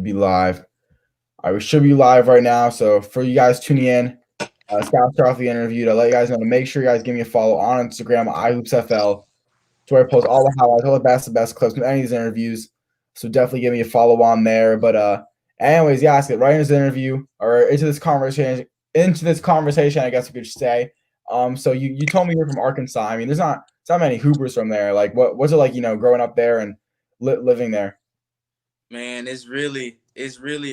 Be live. All right, we should be live right now. So for you guys tuning in, start off the interview to let you guys know to make sure you guys give me a follow on Instagram, iHoopsFL. It's where I post all the highlights, all the best clips from any of these interviews. So definitely give me a follow on there. But anyways, yeah, let's get right into this interview or into this conversation. I guess we could say. So you told me you're from Arkansas. I mean, there's not many Hoopers from there. Like, what's it like, growing up there and living there? Man, it's really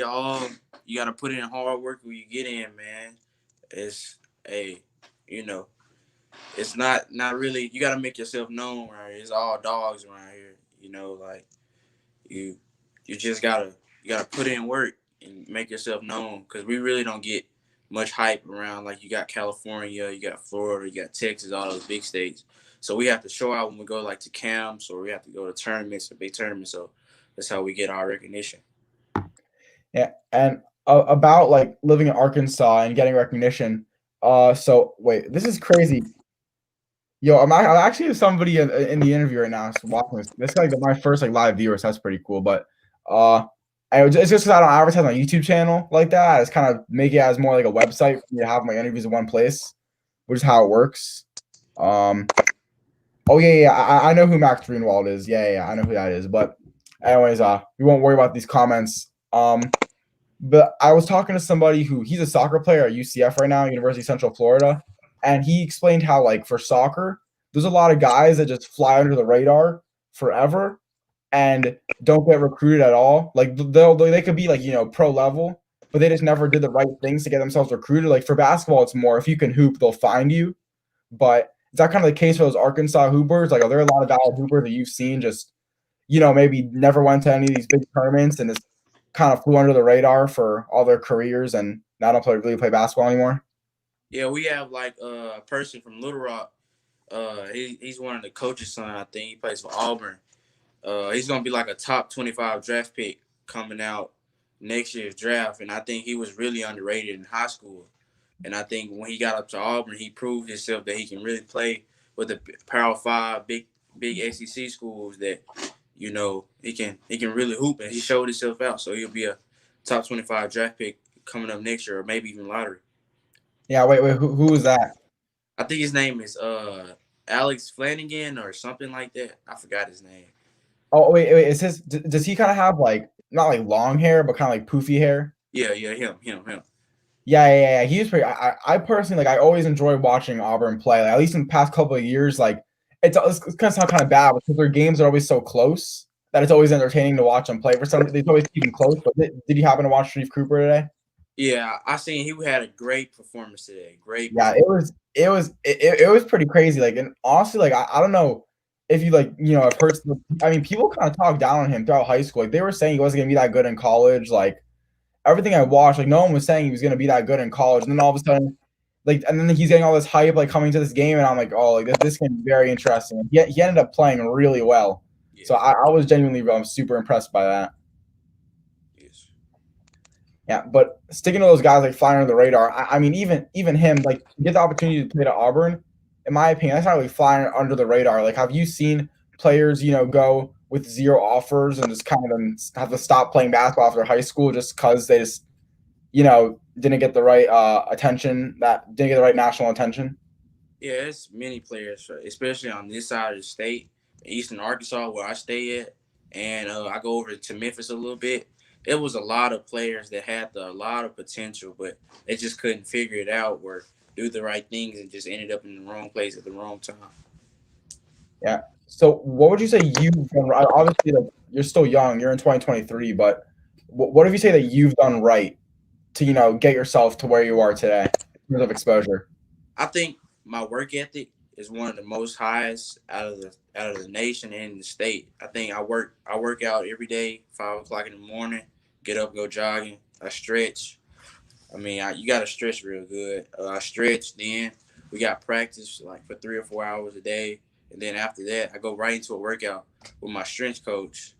all you got to put in hard work when you get in, man. It's a, you know, it's not really. You got to make yourself known right here. It's all dogs around here. Like you you just gotta put in work and make yourself known because we really don't get much hype around. Like you got California, you got Florida, you got Texas, all those big states. So we have to show out when we go like to camps or we have to go to tournaments or big tournaments. So that's how we get our recognition. Yeah, and about like living in Arkansas and getting recognition. So wait, this is crazy. Yo, I'm actually somebody in the interview right now watching this. This is like my first like live viewer, so that's pretty cool. But uh, it's just because I don't advertise my YouTube channel like that. I just kind of make it as more like a website for me to have my interviews in one place, which is how it works. Oh yeah, I know who Max Greenwald is. Yeah, I know who that is. But anyways, we won't worry about these comments. But I was talking to somebody he's a soccer player at UCF right now, University of Central Florida, and he explained how like for soccer, there's a lot of guys that just fly under the radar forever and don't get recruited at all. Like they could be like pro level, but they just never did the right things to get themselves recruited. Like for basketball, it's more if you can hoop, they'll find you. But is that kind of the case for those Arkansas Hoopers? Like, are there a lot of valid Hoopers that you've seen just maybe never went to any of these big tournaments and just kind of flew under the radar for all their careers and now don't really play basketball anymore? Yeah, we have like a person from Little Rock. He's one of the coach's son. I think he plays for Auburn. He's gonna be like a top 25 draft pick coming out next year's draft, and I think he was really underrated in high school. And I think when he got up to Auburn, he proved himself that he can really play with the Power Five, big SEC schools. That he can really hoop, and he showed himself out. So he'll be a top 25 draft pick coming up next year, or maybe even lottery. Yeah, wait, who is that? I think his name is Alex Flanagan or something like that. I forgot his name. Oh, wait, does he kind of have like not like long hair, but kind of like poofy hair? Yeah, him. Yeah. He was pretty. I personally like. I always enjoy watching Auburn play. Like, at least in the past couple of years, like it's gonna sound kind of bad because their games are always so close that it's always entertaining to watch them play. For some, they always keep them close. But did you happen to watch Sharif Cooper today? Yeah, I seen he had a great performance today. Great. Yeah, it was pretty crazy. Like, and honestly, like I don't know if you like have heard. I mean, people kind of talked down on him throughout high school. Like they were saying he wasn't gonna be that good in college. Like everything I watched, like no one was saying he was gonna be that good in college. And then all of a sudden, like, and then he's getting all this hype like coming to this game, and I'm like, oh, like this can be very interesting. And he ended up playing really well. Yeah. So I was genuinely super impressed by that. Yes. Yeah, but sticking to those guys like flying under the radar, I mean, even him, like get the opportunity to play to Auburn, in my opinion, that's not really flying under the radar. Like, have you seen players, go with zero offers and just kind of have to stop playing basketball after high school just because they just, didn't get the right didn't get the right national attention? Yeah, it's many players, especially on this side of the state, Eastern Arkansas, where I stay at, and I go over to Memphis a little bit. It was a lot of players that had a lot of potential, but they just couldn't figure it out or do the right things and just ended up in the wrong place at the wrong time. Yeah. So what would you say you've done? Obviously, like, you're still young. You're in 2023, but what have you say that you've done right to get yourself to where you are today in terms of exposure? I think my work ethic is one of the most highest out of the nation and the state. I think I work out every day, 5 o'clock in the morning. Get up, go jogging. I stretch. I mean, you got to stretch real good. I stretch. Then we got practice like for 3 or 4 hours a day, and then after that, I go right into a workout with my strength coach.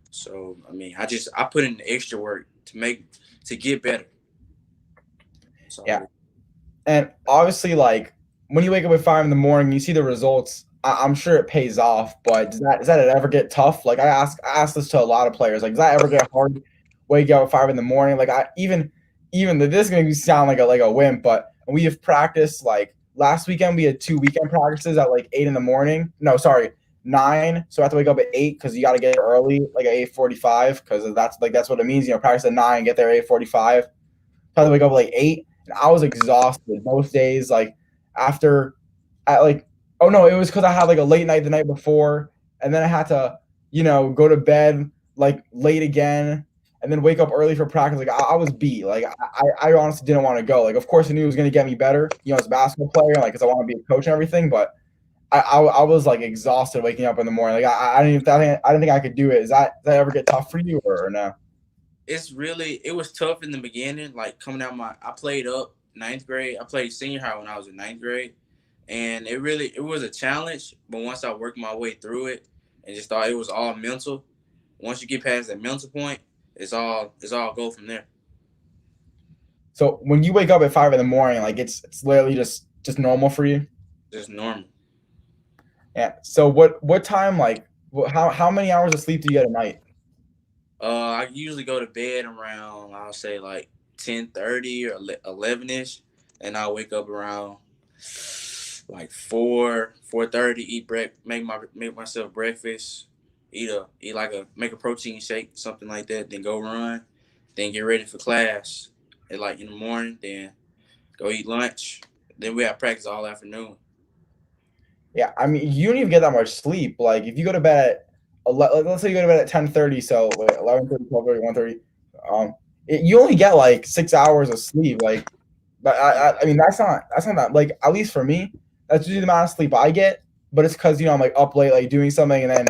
So I mean, I put in the extra work to get better. So, Yeah. And obviously, like when you wake up at 5 in the morning, you see the results. I'm sure it pays off, but does that ever get tough? Like I ask this to a lot of players. Like, does that ever get hard wake up at 5 in the morning. Like I even this is gonna sound like a wimp, but we have practice like last weekend we had 2 weekend practices at like 8 in the morning. No, sorry, 9. So I have to wake up at 8 because you got to get early, like at 8:45, because that's what it means. Practice at 9, get there at 8:45. I had to wake up at like 8, and I was exhausted both days. Like after, at like, oh no, it was because I had like a late night the night before, and then I had to, go to bed like late again, and then wake up early for practice. Like I was beat. Like I honestly didn't want to go. Like of course I knew it was gonna get me better, as a basketball player, like because I want to be a coach and everything. But I was like exhausted waking up in the morning. Like I didn't think I could do it. Does that ever get tough for you or no? It was tough in the beginning, like coming out I played up ninth grade. I played senior high when I was in ninth grade, and it was a challenge. But once I worked my way through it, and just thought it was all mental. Once you get past that mental point, it's all go from there. So when you wake up at 5 in the morning, like it's literally just normal for you. Just normal. Yeah. So what time like how many hours of sleep do you get a night? I usually go to bed around, I'll say like 10:30 or 11ish, and I wake up around like 4:30. Make myself breakfast. Make a protein shake, something like that. Then go run. Then get ready for class at like in the morning. Then go eat lunch. Then we have practice all afternoon. Yeah, I mean you don't even get that much sleep. Like if you go to bed at let's say you go to bed at 10:30, so wait, 11:30, 12:30, 1:30, you only get like 6 hours of sleep. Like, but I mean that's not that, like at least for me that's usually the amount of sleep I get. But it's because I'm like up late like doing something, and then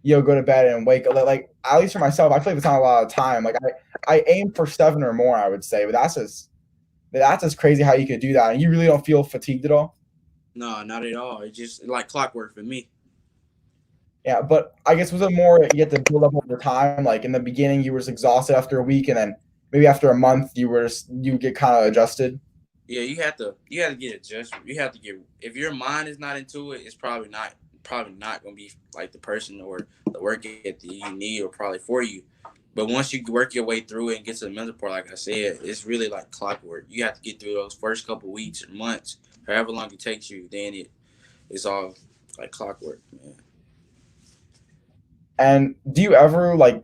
go to bed and wake up. Like at least for myself, I feel like it's not a lot of time. Like I aim for 7 or more, I would say, but that's just crazy how you could do that, and you really don't feel fatigued at all. No, not at all. It's just like clockwork for me. Yeah, but I guess was it more you get to build up over time? Like in the beginning, you were just exhausted after a week, and then maybe after a month, you get kind of adjusted. Yeah, you have to get adjusted. You have to get if your mind is not into it, it's probably not gonna be like the person or the work ethic you need or probably for you. But once you work your way through it and get to the mental part, like I said, it's really like clockwork. You have to get through those first couple weeks or months, however long it takes you. Then it's all like clockwork, man. And do you ever like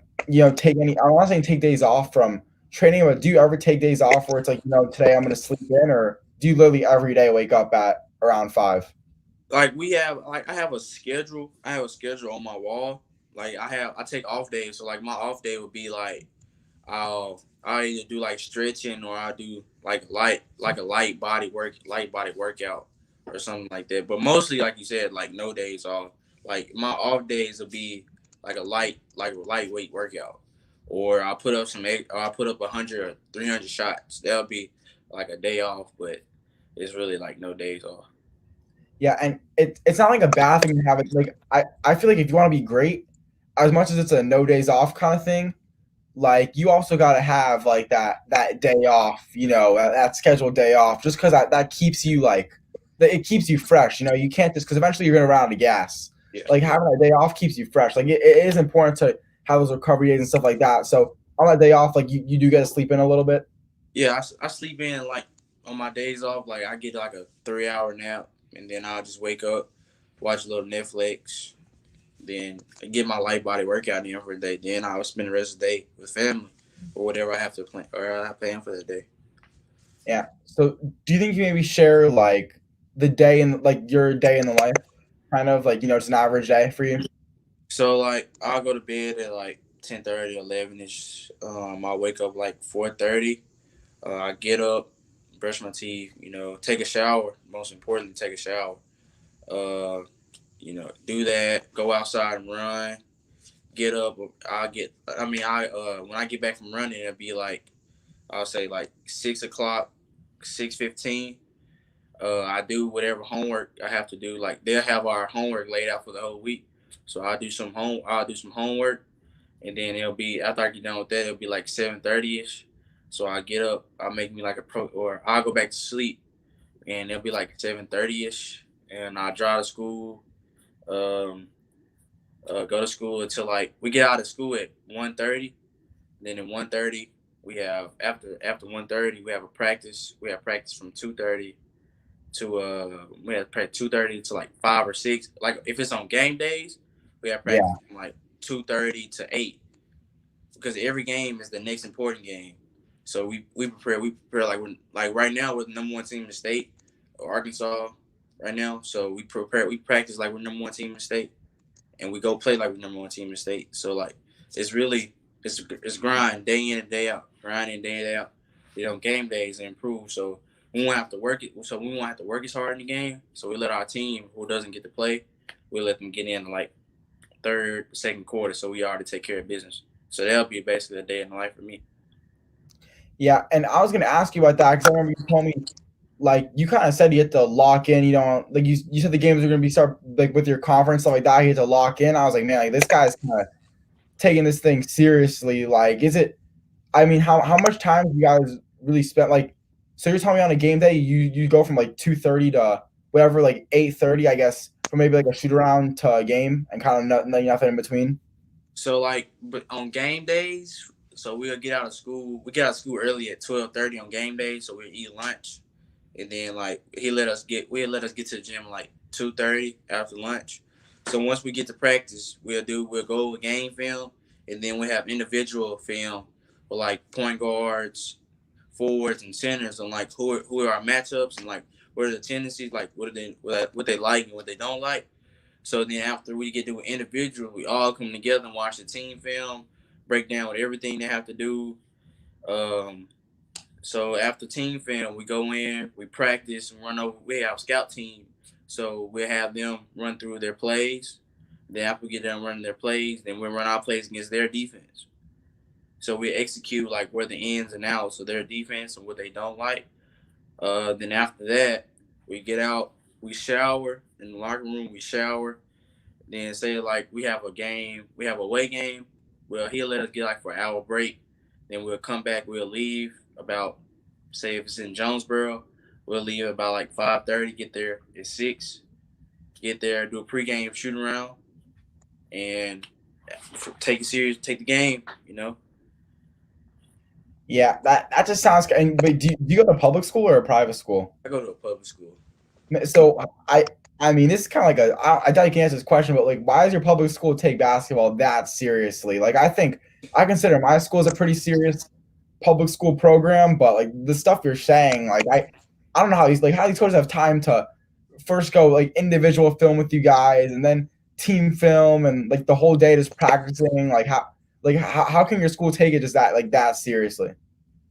take any? I'm not saying take days off from training, but do you ever take days off where it's like today I'm going to sleep in, or do you literally every day wake up at around 5? Like I have a schedule. I have a schedule on my wall. Like I take off days. So like my off day would be like I'll either do like stretching or I'll do like a light body workout or something like that. But mostly like you said, like no days off. Like my off days will be like a lightweight workout. Or I'll put up 100 or 300 shots. That'll be like a day off, but it's really like no days off. Yeah, and it's not like a bad thing to have it. Like I feel like if you want to be great, as much as it's a no days off kind of thing, like you also got to have like that day off, that scheduled day off, just because that keeps you it keeps you fresh. You can't just because eventually you're gonna run out of gas. Yeah. Like having a day off keeps you fresh. Like it is important to have those recovery days and stuff like that. So on that day off, like you do get to sleep in a little bit. Yeah, I sleep in like on my days off. Like I get like a 3 hour nap, and then I'll just wake up, watch a little Netflix, then get my light body workout in for the day. Then I'll spend the rest of the day with family or whatever I have to plan or I plan for the day. Yeah. So do you think you maybe share like the day and like your day in the life, kind of like just an average day for you? So like I'll go to bed at like 10:30, 11ish. I'll wake up like 4:30. I get up, brush my teeth, take a shower. Most importantly, take a shower. Uh, do that. Go outside and run. Get up. I'll get. I mean, when I get back from running, it'll be like I'll say like 6 o'clock, 6:15. I do whatever homework I have to do. Like they'll have our homework laid out for the whole week, so I'll do some homework, and then it'll be after I get done with that, it'll be like 7:30 ish. So I get up, I'll make me like or I'll go back to sleep, and it'll be like 7:30 ish, and I'll drive to school. Um, go to school until like we get out of school at 1:30. Then at 1:30 we have after 1:30 we have a practice. We have practice from 2:30 to we have practice 2:30 to like 5 or 6. Like if it's on game days, we have practice Yeah. from like 2:30 to 8, because every game is the next important game. So we prepare like right now we're the number one team in the state, Arkansas, right now. So we practice like we're number one team in the state, and we go play like we're number one team in the state. So like it's really it's grind day in and day out, grind in day in day out. Game days and improve. So we won't have to work it. So we won't have to work as hard in the game. So we let our team who doesn't get to play, we let them get in like third, second quarter. So we already take care of business. So that'll be basically a day in the life for me. Yeah, and I was gonna ask you about that because I remember you told me like you kind of said you had to lock in. You don't like you said the games are gonna be start like with your conference stuff like that. You had to lock in. I was like, man, like this guy's kind of taking this thing seriously. Like, is it? I mean, how much time do you guys really spend? Like, so you're telling me on a game day you go from like 2:30 to whatever, like 8:30, I guess, from maybe like a shoot around to a game, and kind of nothing in between. So like, but on game days, so we'll get out of school. We get out of school early at 12:30 on game days. So we'll eat lunch, and then like we'll let us get to the gym like 2:30 after lunch. So once we get to practice, we'll go with game film, and then we have individual film for like point guards, forwards, and centers, and like who are our matchups, and like what are the tendencies, like what they like and what they don't like. So then after we get to an individual, we all come together and watch the team film, break down with everything they have to do. Um, so after team film, we go in, we practice and run over. We have scout team, so we have them run through their plays. Then after we get them running their plays, then we run our plays against their defense. So we execute like where the ins and outs of their defense and what they don't like. Then after that, we get out, we shower in the locker room, we shower. Then say like we have a game, we have a away game. Well, he'll let us get like for an hour break. Then we'll come back. We'll leave about, say if it's in Jonesboro, we'll leave about like 5:30. Get there at 6. Get there, do a pregame shoot around, and take it serious. Take the game. Yeah, that just sounds. And but do you go to public school or a private school? I go to a public school. So I mean, this is kind of like I doubt you can answer this question, but like, why does your public school take basketball that seriously? Like, I think I consider my school as a pretty serious public school program, but like the stuff you're saying, like I don't know how these coaches have time to first go like individual film with you guys and then team film and like the whole day just practicing. How can your school take it just that seriously?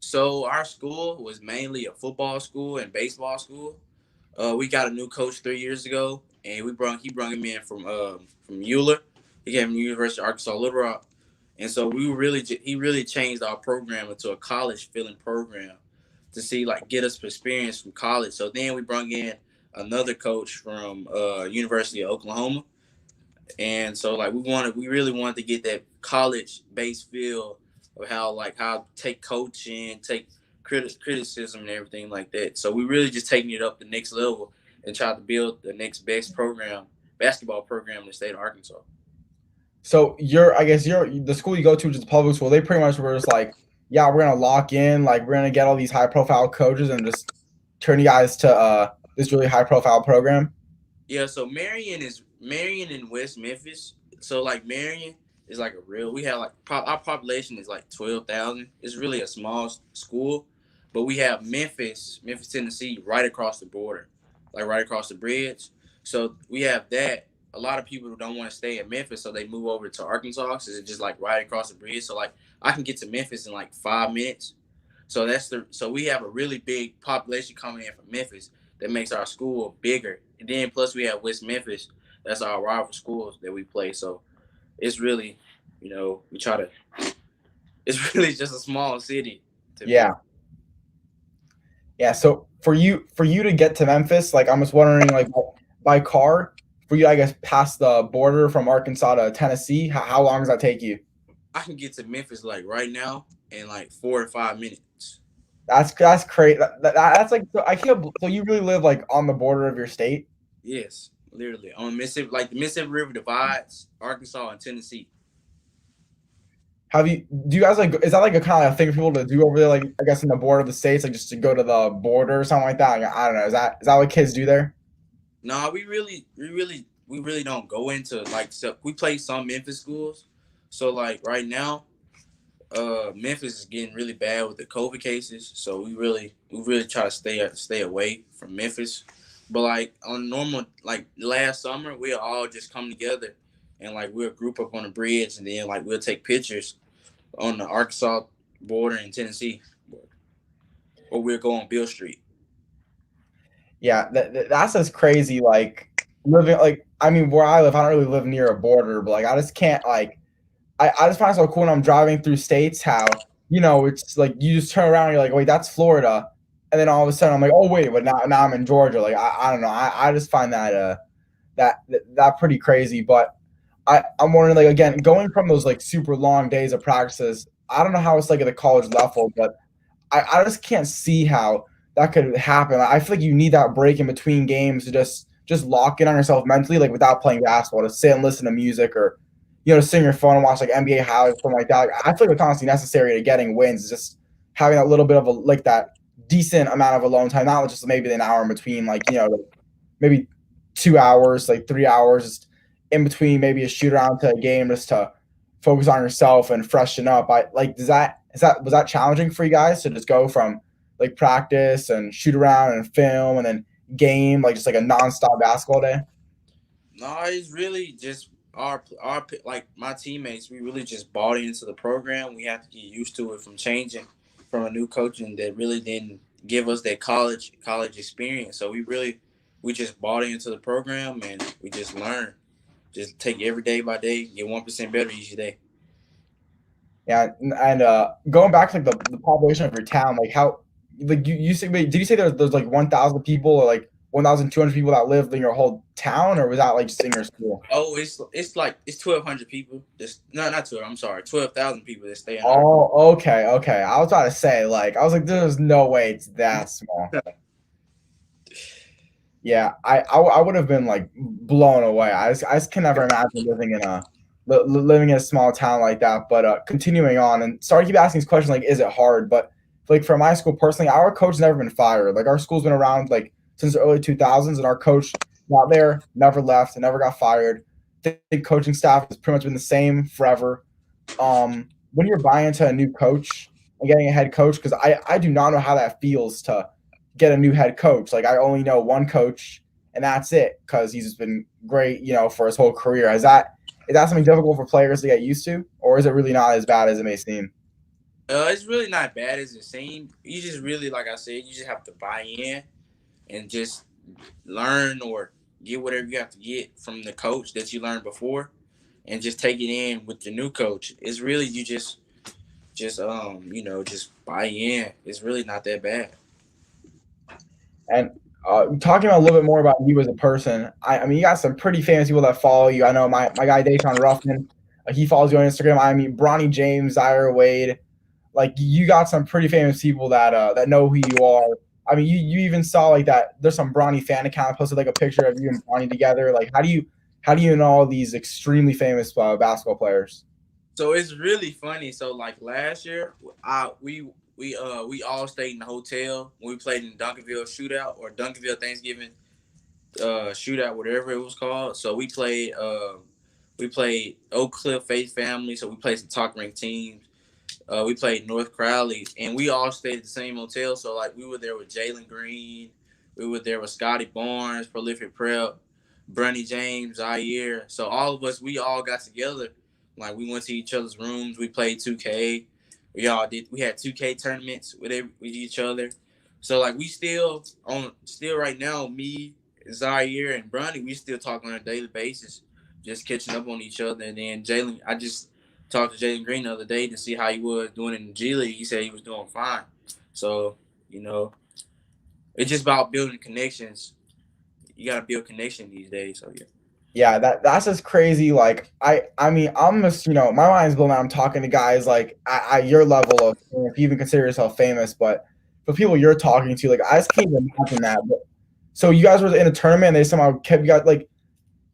So our school was mainly a football school and baseball school. We got a new coach 3 years ago, and he brought him in from Euler. He came from the University of Arkansas Little Rock, and so he really changed our program into a college feeling program to see like get us experience from college. So then we brought in another coach from University of Oklahoma, and so like we really wanted to get that college based feel of how take coaching, take criticism and everything like that. So we really just taking it up the next level and try to build the next best basketball program in the state of Arkansas. So I guess you're the school you go to, which is a public school. They pretty much were just like, yeah, we're gonna lock in, like we're gonna get all these high profile coaches and just turn you guys to this really high profile program. Yeah, so Marion in West Memphis. So like Marion is like a real. We have like our population is like 12,000. It's really a small school, but we have Memphis, Tennessee, right across the border, like right across the bridge. So we have that. A lot of people don't want to stay in Memphis, so they move over to Arkansas because it's just like right across the bridge. So like I can get to Memphis in like 5 minutes. So we have a really big population coming in from Memphis that makes our school bigger. And then plus we have West Memphis. That's our rival schools that we play. So it's really, we try to. It's really just a small city to be. Yeah, yeah. So for you to get to Memphis, like I'm just wondering, like by car, for you, I guess past the border from Arkansas to Tennessee, how long does that take you? I can get to Memphis like right now in like 4 to 5 minutes. That's crazy. That's like so I can't. So you really live like on the border of your state? Yes, literally on Mississippi. Like the Mississippi River divides Arkansas and Tennessee. Have you? Do you guys like? Is that like a kind of thing for people to do over there? Like, I guess in the border of the states, like just to go to the border or something like that. Like, I don't know. Is that what kids do there? No, we really don't go into like so we play some Memphis schools. So like right now, Memphis is getting really bad with the COVID cases. So we really try to stay away from Memphis. But like on normal like last summer, we'll all just come together and like we'll group up on the bridge and then like we'll take pictures on the Arkansas border in Tennessee, or we'll go on Bill Street. Yeah, that's just crazy. Like living, like I mean, where I live, I don't really live near a border, but like I just can't like I just find it so cool when I'm driving through states how, it's like you just turn around and you're like, wait, that's Florida. And then all of a sudden I'm like, oh wait, but now I'm in Georgia. Like I don't know. I just find that that pretty crazy. But I'm wondering like again, going from those like super long days of practices, I don't know how it's like at the college level, but I just can't see how that could happen. I feel like you need that break in between games to just lock in on yourself mentally, like without playing basketball, to sit and listen to music or to sit on your phone and watch like NBA highlights, something like that. Like, I feel like it's honestly necessary to getting wins. Is just having that little bit of a like that decent amount of alone time, not just maybe an hour in between, like like maybe 2 hours, like 3 hours, just in between maybe a shoot around to a game, just to focus on yourself and freshen up. I like does that is that was that challenging for you guys to just go from like practice and shoot around and film and then game like just like a nonstop basketball day? No, it's really just our like my teammates. We really just bought into the program. We have to get used to it from changing from a new coaching that really didn't give us that college experience. So we just bought into the program and we just learn. Just take every day by day, get 1% better each day. Yeah, and going back to like the population of your town, like how like you say wait, did you say there's like 1,000 people or like 1,200 people that live in your whole town, or was that like just in your school? Oh, it's like it's 1,200 people. Just no, not 12. I'm sorry, 12,000 people that stay in our. Oh, okay, okay. I was about to say like I was like there's no way it's that small. Yeah, I would have been like blown away. I just can never imagine living in a small town like that. But continuing on, and sorry to keep asking these questions, like, is it hard? But like for my school personally, our coach has never been fired. Like our school's been around like since the early 2000s, and our coach not there, never left, and never got fired. The coaching staff has pretty much been the same forever. When you're buying into a new coach and getting a head coach, because I do not know how that feels to get a new head coach. Like I only know one coach, and that's it because he's been great, for his whole career. Is that something difficult for players to get used to, or is it really not as bad as it may seem? It's really not bad as it seems. You just really, like I said, you just have to buy in and just learn or get whatever you have to get from the coach that you learned before, and just take it in with the new coach. It's really you just buy in. It's really not that bad. And talking a little bit more about you as a person, I mean, you got some pretty famous people that follow you. I know my guy Dayton Ruffin, he follows you on Instagram. I mean, Bronny James, Zaire Wade, like you got some pretty famous people that know who you are. I mean, you even saw like that. There's some Bronny fan account posted like a picture of you and Bronny together. Like, how do you know all these extremely famous basketball players? So it's really funny. So like last year, we all stayed in the hotel when we played in Duncanville Shootout or Duncanville Thanksgiving Shootout, whatever it was called. So we played Oak Cliff Faith Family. So we played some talk ring teams. We played North Crowley, and we all stayed at the same hotel. So like we were there with Jalen Green, we were there with Scotty Barnes, Prolific Prep, Bronny James, Zaire. So all of us, we all got together. Like we went to each other's rooms. We played 2K. We all did. We had 2K tournaments with each other. So like we still right now. Me, Zaire, and Bronny, we still talk on a daily basis, just catching up on each other. And then Jalen, I just talked to Jayden Green the other day to see how he was doing in the G League. He said he was doing fine. So, it's just about building connections. You got to build connection these days. So, yeah. Yeah, that's just crazy. Like I mean, I'm just my mind's blown. I'm talking to guys like at your level of if you even consider yourself famous, but for people you're talking to, like I just can't even imagine that. But so you guys were in a tournament and they somehow kept you guys like,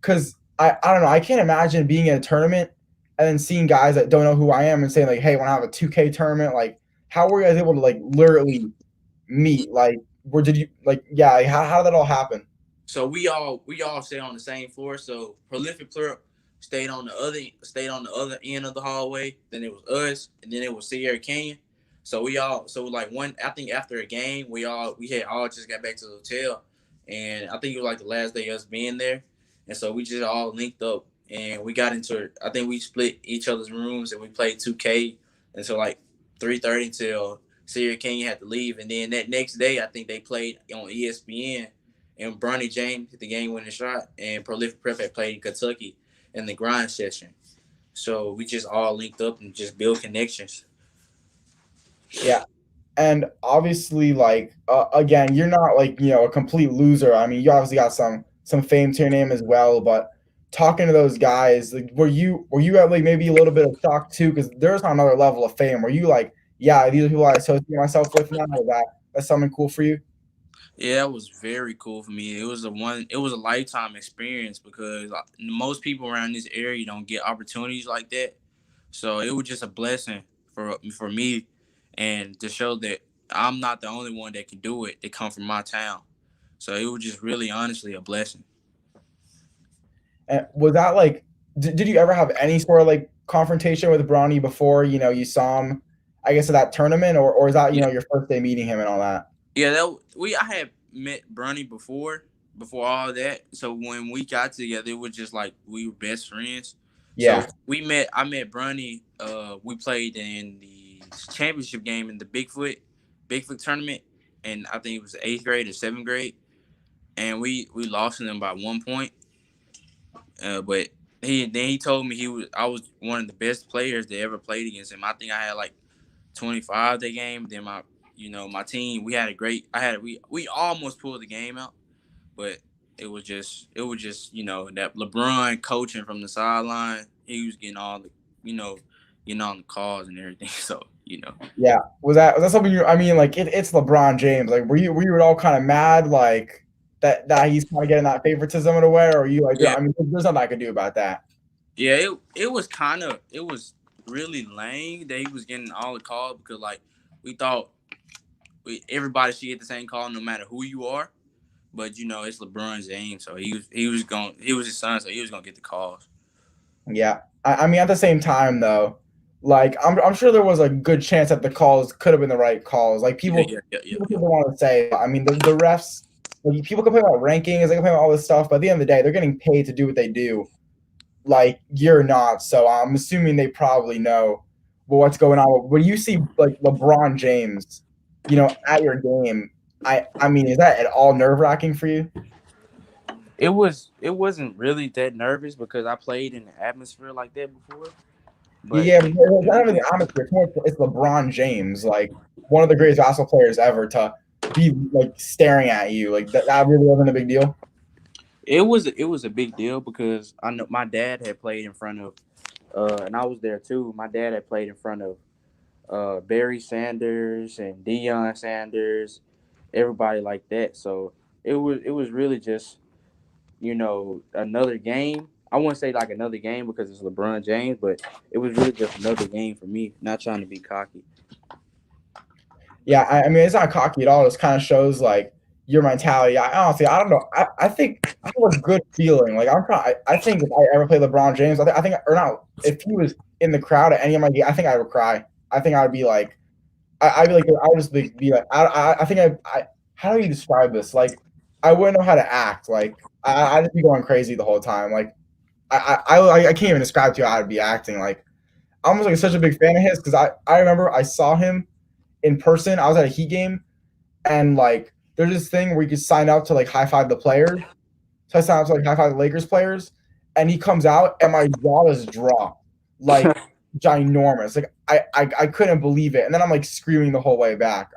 because I don't know, I can't imagine being in a tournament and then seeing guys that don't know who I am and saying like, "Hey, want to have a 2K tournament?" Like, how were you guys able to like literally meet? Like, where did you like? Yeah, like, how did that all happen? So we all stay on the same floor. So prolific player stayed on the other end of the hallway. Then it was us, and then it was Sierra Canyon. So we all so like one. I think after a game, we had all just got back to the hotel, and I think it was like the last day of us being there, and so we just all linked up and we got into. I think we split each other's rooms and we played 2K until like 3:30 until Sierra Canyon had to leave, and then that next day I think they played on ESPN and Bronny James hit the game winning shot, and Prolific Prep had played in Kentucky in the grind session. So we just all linked up and just build connections. Yeah, and obviously, like again, you're not like a complete loser. I mean, you obviously got some fame to your name as well. But talking to those guys, like, were you at like maybe a little bit of shock too? Because there's not another level of fame. Were you like, yeah, these are people I associate myself with now? Is that's something cool for you? Yeah, it was very cool for me. It was a lifetime experience because most people around this area don't get opportunities like that. So it was just a blessing for me, and to show that I'm not the only one that can do it. They come from my town, so it was just really honestly a blessing. And was that like, did you ever have any sort of like confrontation with Bronny before you saw him? I guess at that tournament, or is that Yeah, your first day meeting him and all that? yeah. I had met Bronny before all that. So when we got together, it was just like we were best friends. So Yeah, I met Bronny. We played in the championship game in the Bigfoot tournament, and I think it was eighth grade or seventh grade, and we lost to them by 1 point. But he told me I was one of the best players that ever played against him. I think I had like 25 that game. Then my team, we had a great. We almost pulled the game out, but it was just that LeBron coaching from the sideline. He was getting all the you know getting on the calls and everything. So yeah. Was that something you? I mean, like it's LeBron James. Like, were you at all kind of mad, like that he's kind of getting that favoritism in a way, or are you like, yeah, I mean, there's nothing I could do about that. yeah. It was really lame that he was getting all the calls because like we thought everybody should get the same call no matter who you are. But it's LeBron James, so he was his son, so he was gonna get the calls. Yeah, I mean, at the same time though, like I'm sure there was a good chance that the calls could have been the right calls. Like Yeah, people yeah, yeah, yeah, people yeah. don't want to say. I mean, the refs. Like, people complain about rankings, they complain about all this stuff, but at the end of the day, they're getting paid to do what they do. Like, you're not, so I'm assuming they probably know what's going on. When you see like LeBron James, at your game, I mean, is that at all nerve wracking for you? It wasn't really that nervous because I played in the atmosphere like that before. But Yeah, but it's not even the atmosphere. It's LeBron James, like one of the greatest basketball players ever, to be like staring at you. Like that really wasn't a big deal. it was a big deal because I know my dad had played in front of and I was there too. My dad had played in front of Barry Sanders and Deion Sanders, everybody like that. So it was really just another game. I wouldn't say like another game because it's LeBron James, but it was really just another game for me. Not trying to be cocky. Yeah, I mean, it's not cocky at all. It just kind of shows like your mentality. I honestly, I don't know. I think I have a good feeling. Like I think if I ever play LeBron James, I think or not, if he was in the crowd at any of my games, I think I would cry. I think I would be like, I'd be like, I would just be like, I think how do you describe this? Like, I wouldn't know how to act. Like, I'd just be going crazy the whole time. Like, I can't even describe to you how I'd be acting. Like, I'm almost like such a big fan of his because I remember I saw him in person. I was at a Heat game, and like there's this thing where you could sign up to like high five the players. So I signed up to like high five the Lakers players, and he comes out, and my jaw is dropped like ginormous. Like I couldn't believe it, and then I'm like screaming the whole way back.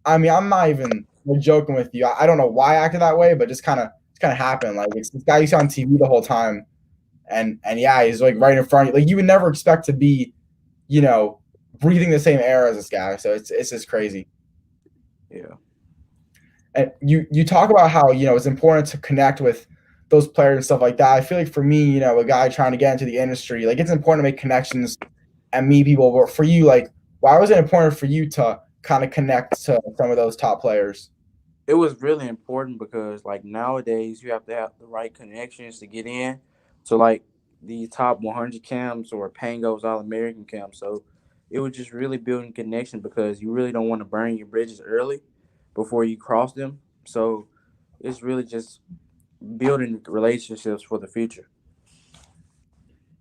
I mean, I'm not even like, joking with you. I don't know why I acted that way, but just kind of happened. Like, it's this guy you see on TV the whole time, and yeah, he's like right in front of you. Like, you would never expect to be, you know, breathing the same air as this guy. So it's just crazy. Yeah. And you talk about how it's important to connect with those players and stuff like that. I feel like for me, a guy trying to get into the industry, like it's important to make connections and meet people. But for you, like, why was it important for you to kind of connect to some of those top players? It was really important because like nowadays you have to have the right connections to get in to like the top 100 camps or Pango's All American camps. So it was just really building connection because you really don't want to burn your bridges early before you cross them. So it's really just building relationships for the future.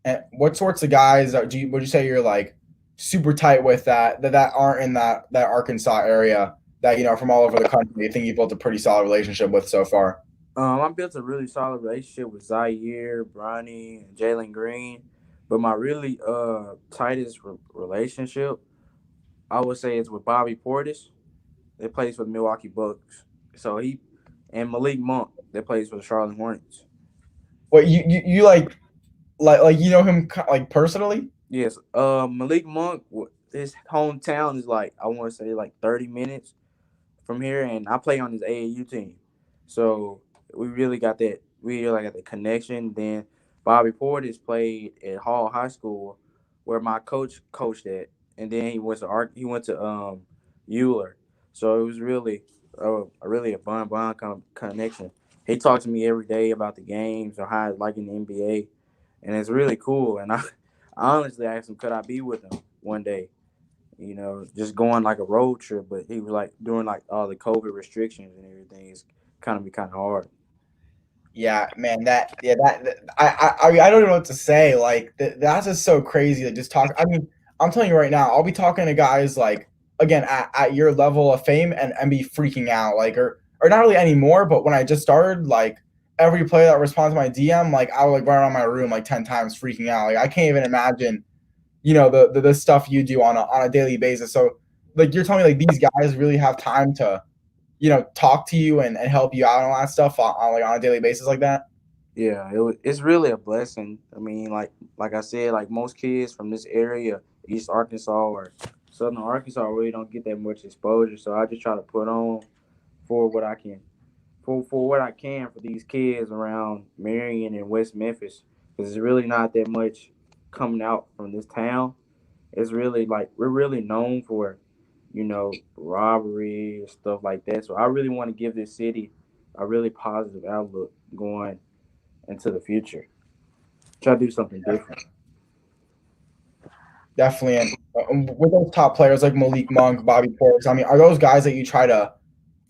And what sorts of guys would you say you're like super tight with that aren't in that Arkansas area that from all over the country? You think you built a pretty solid relationship with so far? I built a really solid relationship with Zaire, Bronny, and Jalen Green, but my really tightest relationship I would say is with Bobby Portis. That plays for the Milwaukee Bucks. So he and Malik Monk that plays for the Charlotte Hornets. What you like you know him like personally? Yes, Malik Monk, his hometown is like I want to say like 30 minutes from here, and I play on his AAU team. So we really got that. We really got the connection. Then Bobby Portis played at Hall High School, where my coach coached at, and then he went to Euler. So it was really a bond connection. He talks to me every day about the games or how it's like in the NBA, and it's really cool. And I honestly asked him, could I be with him one day? Just going like a road trip, but he was like doing like all the COVID restrictions and everything is kind of hard. Yeah, man. I don't know what to say. Like that's just so crazy. Like just talk. I mean, I'm telling you right now, I'll be talking to guys like again at your level of fame and be freaking out. Like or not really anymore, but when I just started, like every player that responds to my DM, like I would like run around my room like 10 times freaking out. Like I can't even imagine, the stuff you do on a daily basis. So like you're telling me like these guys really have time to talk to you and help you out and all that stuff like on a daily basis like that. Yeah, it's really a blessing. I mean, like I said, like most kids from this area, East Arkansas or Southern Arkansas, really don't get that much exposure. So I just try to put on for what I can, for what I can for these kids around Marion and West Memphis, because it's really not that much coming out from this town. It's really like we're really known for robbery and stuff like that. So I really want to give this city a really positive outlook going into the future. Try to do something different. Definitely. And with those top players like Malik Monk, Bobby Portis, I mean, are those guys that you try to,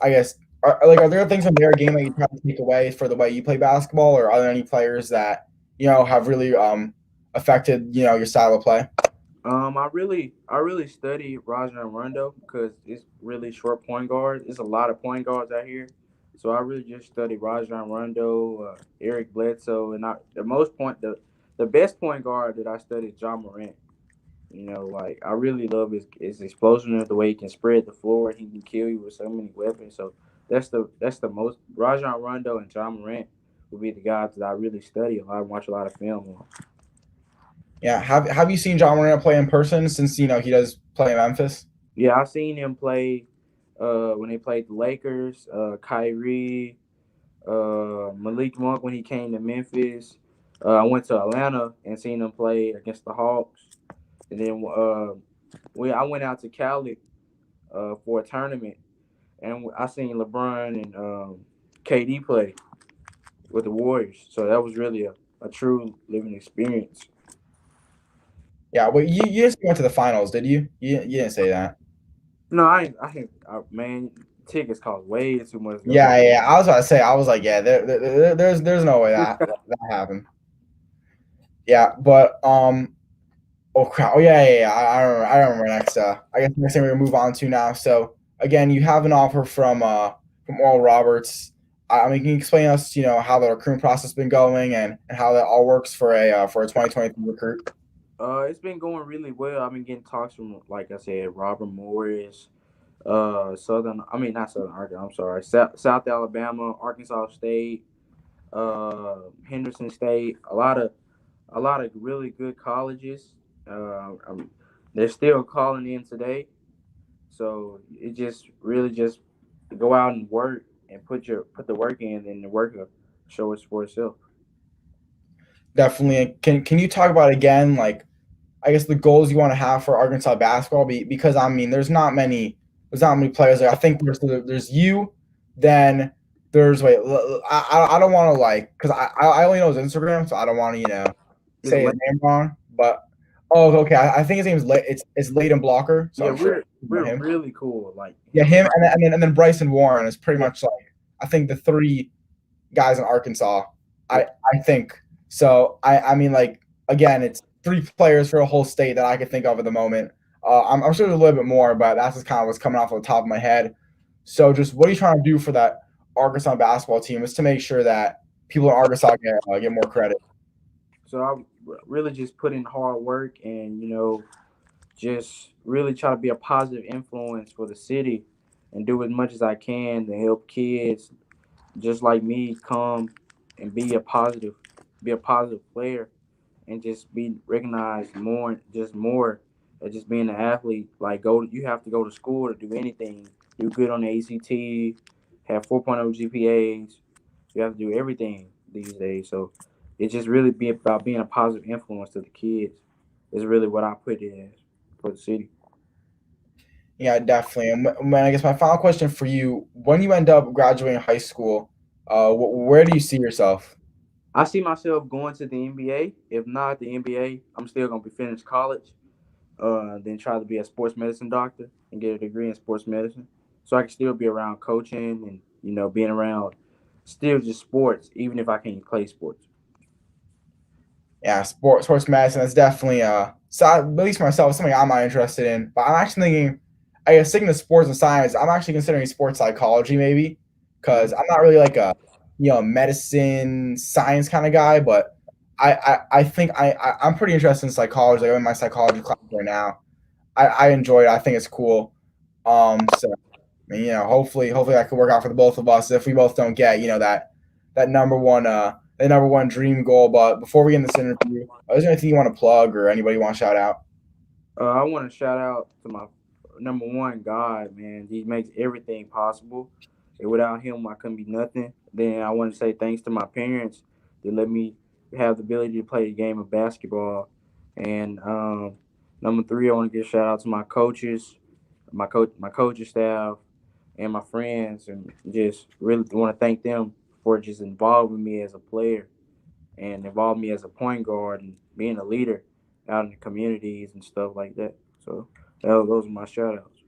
I guess, are there things in their game that you try to take away for the way you play basketball, or are there any players that have really affected your style of play? I really study Rajon Rondo because it's really short point guards. It's a lot of point guards out here, so I really just study Rajon Rondo, Eric Bledsoe, and the best point guard that I studied is John Morant. Like I really love his explosion, the way he can spread the floor. He can kill you with so many weapons. So that's the most Rajon Rondo and John Morant would be the guys that I really study a lot and watch a lot of film on. Yeah. Have you seen John Morant play in person since he does play in Memphis? Yeah, I've seen him play when they played the Lakers, Kyrie, Malik Monk when he came to Memphis. I went to Atlanta and seen him play against the Hawks, and then I went out to Cali for a tournament, and I seen LeBron and KD play with the Warriors. So that was really a true living experience. Yeah. Well, you just went to the finals, did you? You didn't say that. No, I ain't- I think man, tickets cost way too much to go to. Yeah, yeah. I was about to say, I was like, yeah, there's no way that happened. Yeah, but oh crap, oh yeah, yeah, yeah. I remember next. I guess next thing we're gonna move on to now. So again, you have an offer from Oral Roberts. I mean, can you explain us, how the recruitment process has been going and how that all works for a 2023 recruit? It's been going really well. I've been getting talks from, like I said, Robert Morris, I mean not Southern Arkansas. I'm sorry, South Alabama, Arkansas State, Henderson State. A lot of really good colleges. They're still calling in today, so it just really just go out and work and put the work in, and the work show it for itself. Definitely. Can you talk about again, like I guess the goals you want to have for Arkansas basketball? Because I mean, there's not many players. Like I think there's you, then there's wait, I don't want to like because I only know his Instagram, so I don't want to It's say his like, name wrong. But oh, okay, I think his name is it's Layden Blocker, so yeah, I'm sure you know we're him. really cool. Like Yeah, him and him and then Bryson Warren is pretty yeah, much like I think the three guys in Arkansas. yeah. I think so. I mean like again, it's three players for a whole state that I could think of at the moment. I'm sure there's a little bit more, but that's just kind of what's coming off the top of my head. So just what are you trying to do for that Arkansas basketball team is to make sure that people in Arkansas get more credit. So I really just put in hard work and just really try to be a positive influence for the city and do as much as I can to help kids just like me come and be a positive player and just be recognized more, just more as just being an athlete. Like you have to go to school to do anything. Do good on the ACT, have 4.0 GPAs. You have to do everything these days. So it's just really be about being a positive influence to the kids. Is really what I put it as for the city. Yeah, definitely. And I guess my final question for you: when you end up graduating high school, where do you see yourself? I see myself going to the NBA. If not the NBA, I'm still gonna be finished college. Then try to be a sports medicine doctor and get a degree in sports medicine, so I can still be around coaching and being around still just sports, even if I can't play sports. Yeah, sports medicine. That's definitely so at least for myself, something I'm not interested in. But I'm actually thinking, I guess sticking to sports and science, I'm actually considering sports psychology maybe, Mhm. because I'm not really like a medicine science kind of guy, but I think I'm pretty interested in psychology. Like I'm in my psychology class right now. I enjoy it. I think it's cool. So I mean, hopefully that could work out for the both of us if we both don't get that number one dream goal. But before we end this interview, is there anything you want to plug or anybody you want to shout out? I want to shout out to my number one God, man. He makes everything possible. And without him, I couldn't be nothing. Then I want to say thanks to my parents that let me have the ability to play the game of basketball. And number three, I want to give a shout out to my coaches, my coaching staff, and my friends, and just really want to thank them for just involving me as a player and involved me as a point guard and being a leader out in the communities and stuff like that. So those are my shout outs.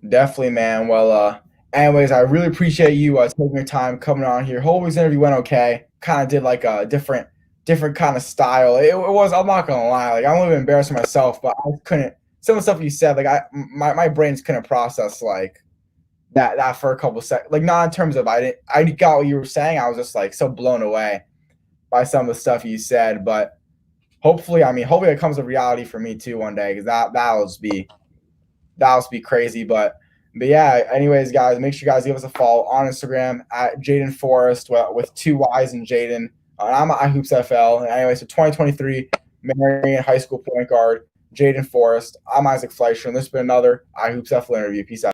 Definitely, man. Well, anyways, I really appreciate you taking your time coming on here. Hope this interview went okay. Kind of did like a different kind of style. It was. I'm not gonna lie. Like I'm a little bit embarrassed myself, but I couldn't. Some of the stuff you said, like my brains couldn't process like that for a couple seconds. Like not in terms of I got what you were saying. I was just like so blown away by some of the stuff you said. But hopefully it comes to reality for me too one day because that'll just be crazy. But yeah. Anyways, guys, make sure you guys give us a follow on Instagram at Jayden Forrest with two Y's in Jayden. And I'm at iHoopsFL. And anyway, so 2023 Marion High School point guard Jayden Forrest. I'm Isaac Fleischer, and this has been another iHoopsFL interview. Peace out.